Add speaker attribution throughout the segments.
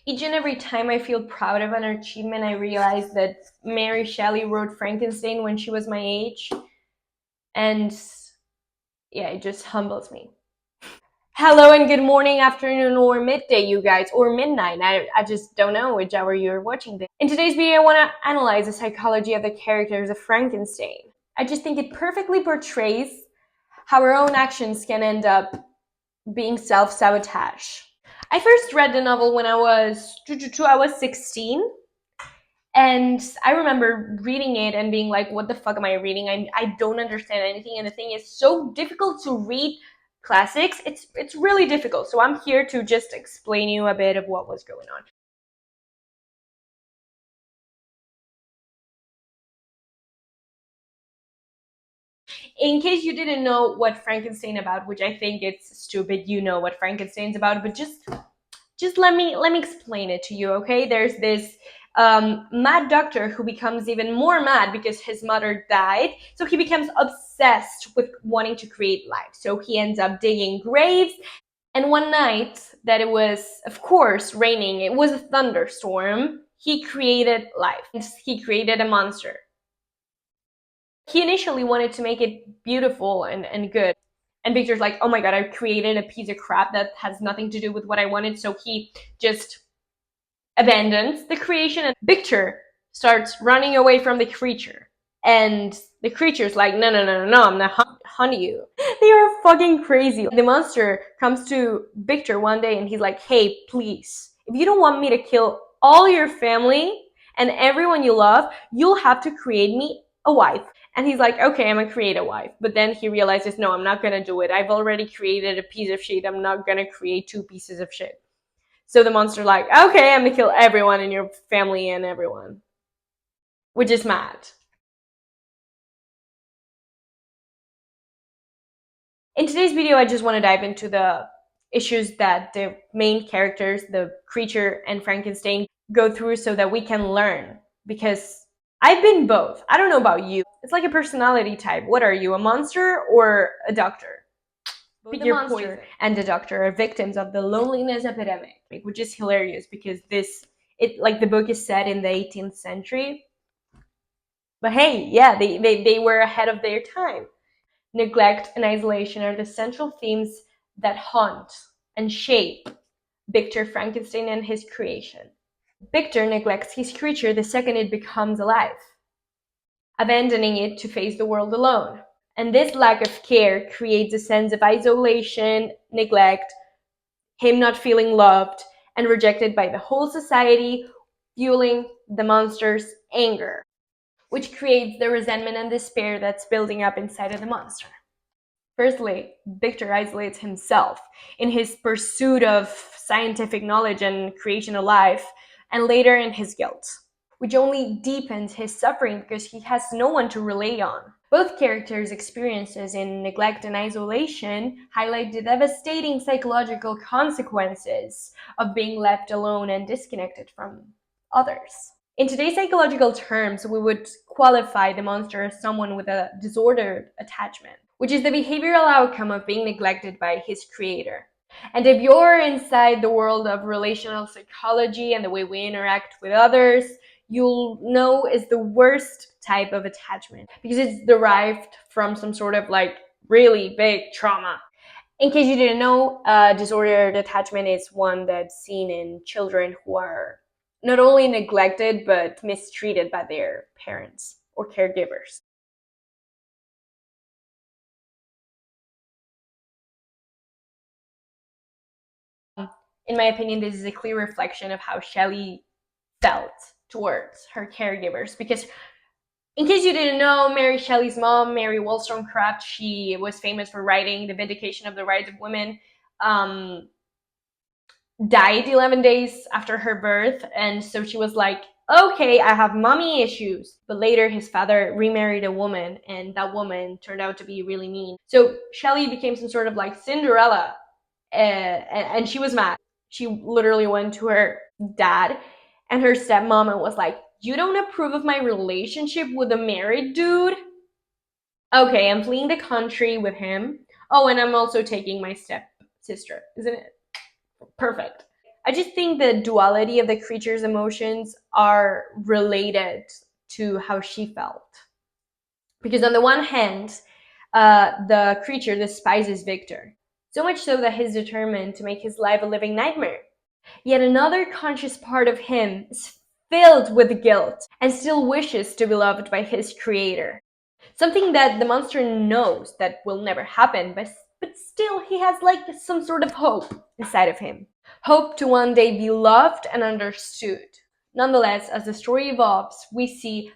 Speaker 1: Each and every time I feel proud of an achievement, I realize that Mary Shelley wrote Frankenstein when she was my age. And yeah, it just humbles me. Hello and good morning, afternoon, or midday, you guys, or midnight. I just don't know which hour you're watching this. In today's video, I want to analyze the psychology of the characters of Frankenstein. I just think it perfectly portrays how our own actions can end up being self-sabotage. I first read the novel when I was 16, and I remember reading it and being like, what the fuck am I reading? I don't understand anything. And the thing is so difficult to read classics. It's really difficult. So I'm here to just explain you a bit of what was going on. In case you didn't know what Frankenstein about, which I think it's stupid, you know what Frankenstein's about, but just let me explain it to you, okay? There's this mad doctor who becomes even more mad because his mother died, so he becomes obsessed with wanting to create life. So he ends up digging graves, and one night that it was, of course, raining, it was a thunderstorm, he created life. He created a monster. He initially wanted to make it beautiful and good. And Victor's like, oh my god, I created a piece of crap that has nothing to do with what I wanted. So he just abandons the creation, and Victor starts running away from the creature. And the creature's like, no, no, no, no, no, I'm not hunting you. They are fucking crazy. The monster comes to Victor one day and he's like, hey, please, if you don't want me to kill all your family and everyone you love, you'll have to create me a wife. And he's like, okay, I'm gonna create a wife. But then he realizes, no, I'm not gonna do it. I've already created a piece of shit. I'm not gonna create two pieces of shit. So the monster's like, okay, I'm gonna kill everyone in your family and everyone. Which is mad. In today's video, I just want to dive into the issues that the main characters, the creature and Frankenstein, go through so that we can learn. Because I've been both. I don't know about you. It's like a personality type. What are you, a monster or a doctor? Both the monster and the doctor are victims of the loneliness epidemic, which is hilarious because the book is set in the 18th century. But hey, yeah, they were ahead of their time. Neglect and isolation are the central themes that haunt and shape Victor Frankenstein and his creation. Victor neglects his creature the second it becomes alive, abandoning it to face the world alone. And this lack of care creates a sense of isolation, neglect, him not feeling loved and rejected by the whole society, fueling the monster's anger, which creates the resentment and despair that's building up inside of the monster. Firstly, Victor isolates himself in his pursuit of scientific knowledge and creation of life, and later in his guilt, which only deepens his suffering because he has no one to rely on. Both characters' experiences in neglect and isolation highlight the devastating psychological consequences of being left alone and disconnected from others. In today's psychological terms, we would qualify the monster as someone with a disordered attachment, which is the behavioral outcome of being neglected by his creator. And if you're inside the world of relational psychology and the way we interact with others, you'll know is the worst type of attachment because it's derived from some sort of really big trauma. In case you didn't know, disordered attachment is one that's seen in children who are not only neglected but mistreated by their parents or caregivers. In my opinion, this is a clear reflection of how Shelley felt towards her caregivers. Because, in case you didn't know, Mary Shelley's mom, Mary Wollstonecraft, she was famous for writing The Vindication of the Rights of Women, died 11 days after her birth. And so she was like, okay, I have mommy issues. But later his father remarried a woman, and that woman turned out to be really mean. So Shelley became some sort of Cinderella, and she was mad. She literally went to her dad and her stepmom and was like, you don't approve of my relationship with a married dude? Okay, I'm fleeing the country with him. Oh, and I'm also taking my step sister. Isn't it perfect? I just think the duality of the creature's emotions are related to how she felt. Because on the one hand, the creature despises Victor, so much so that he's determined to make his life a living nightmare. Yet another conscious part of him is filled with guilt and still wishes to be loved by his creator. Something that the monster knows that will never happen, but still he has like some sort of hope inside of him. Hope to one day be loved and understood. Nonetheless, as the story evolves, we see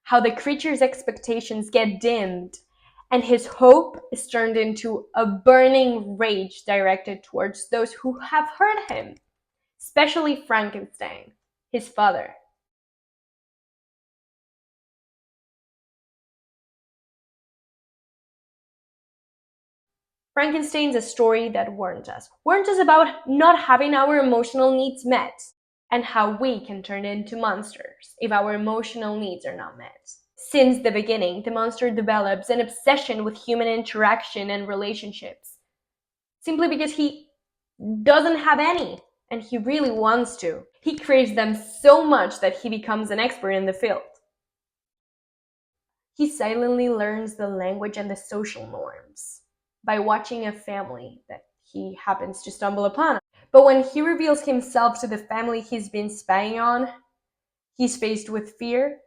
Speaker 1: how the creature's expectations get dimmed and his hope is turned into a burning rage directed towards those who have hurt him, especially Frankenstein, his father. Frankenstein's a story that warned us about not having our emotional needs met and how we can turn into monsters if our emotional needs are not met. Since the beginning, the monster develops an obsession with human interaction and relationships, simply because he doesn't have any, and he really wants to. He craves them so much that he becomes an expert in the field. He silently learns the language and the social norms by watching a family that he happens to stumble upon. But when he reveals himself to the family he's been spying on, he's faced with fear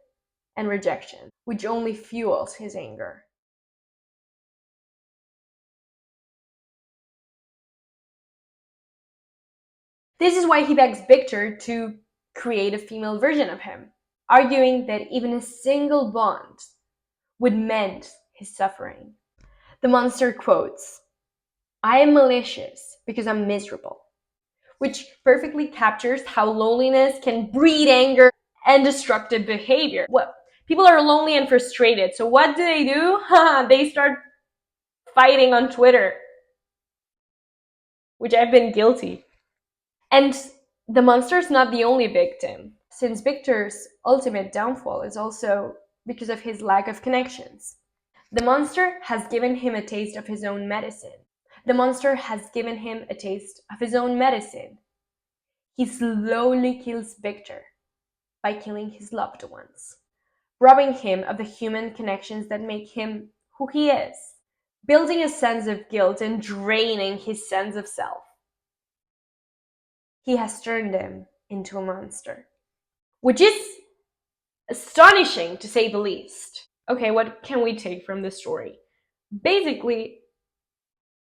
Speaker 1: and rejection, which only fuels his anger. This is why he begs Victor to create a female version of him, arguing that even a single bond would mend his suffering. The monster quotes, "I am malicious because I'm miserable," which perfectly captures how loneliness can breed anger and destructive behavior. Well, people are lonely and frustrated, so what do? They start fighting on Twitter, which I've been guilty. And the monster's not the only victim, since Victor's ultimate downfall is also because of his lack of connections. The monster has given him a taste of his own medicine. The monster has given him a taste of his own medicine. He slowly kills Victor by killing his loved ones, robbing him of the human connections that make him who he is, building a sense of guilt and draining his sense of self. He has turned him into a monster, which is astonishing to say the least. Okay, what can we take from this story? Basically,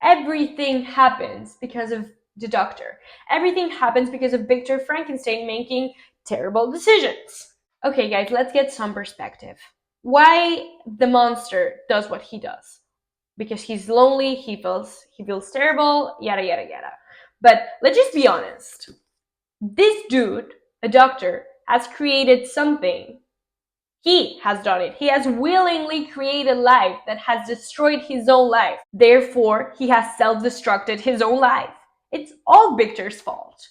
Speaker 1: everything happens because of the doctor. Everything happens because of Victor Frankenstein making terrible decisions. Okay, guys, let's get some perspective. Why the monster does what he does? Because he's lonely, he feels terrible, yada yada yada. But let's just be honest. This dude, a doctor, has created something. He has done it. He has willingly created life that has destroyed his own life. Therefore, he has self-destructed his own life. It's all Victor's fault.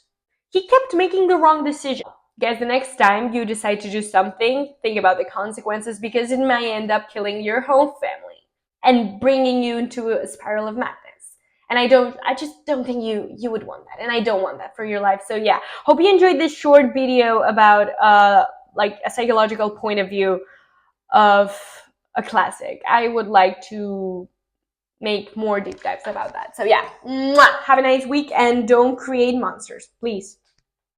Speaker 1: He kept making the wrong decision. Guys, the next time you decide to do something, think about the consequences because it might end up killing your whole family and bringing you into a spiral of madness. And I just don't think you would want that. And I don't want that for your life. So yeah, hope you enjoyed this short video about like a psychological point of view of a classic. I would like to make more deep dives about that. So yeah, have a nice week and don't create monsters, please.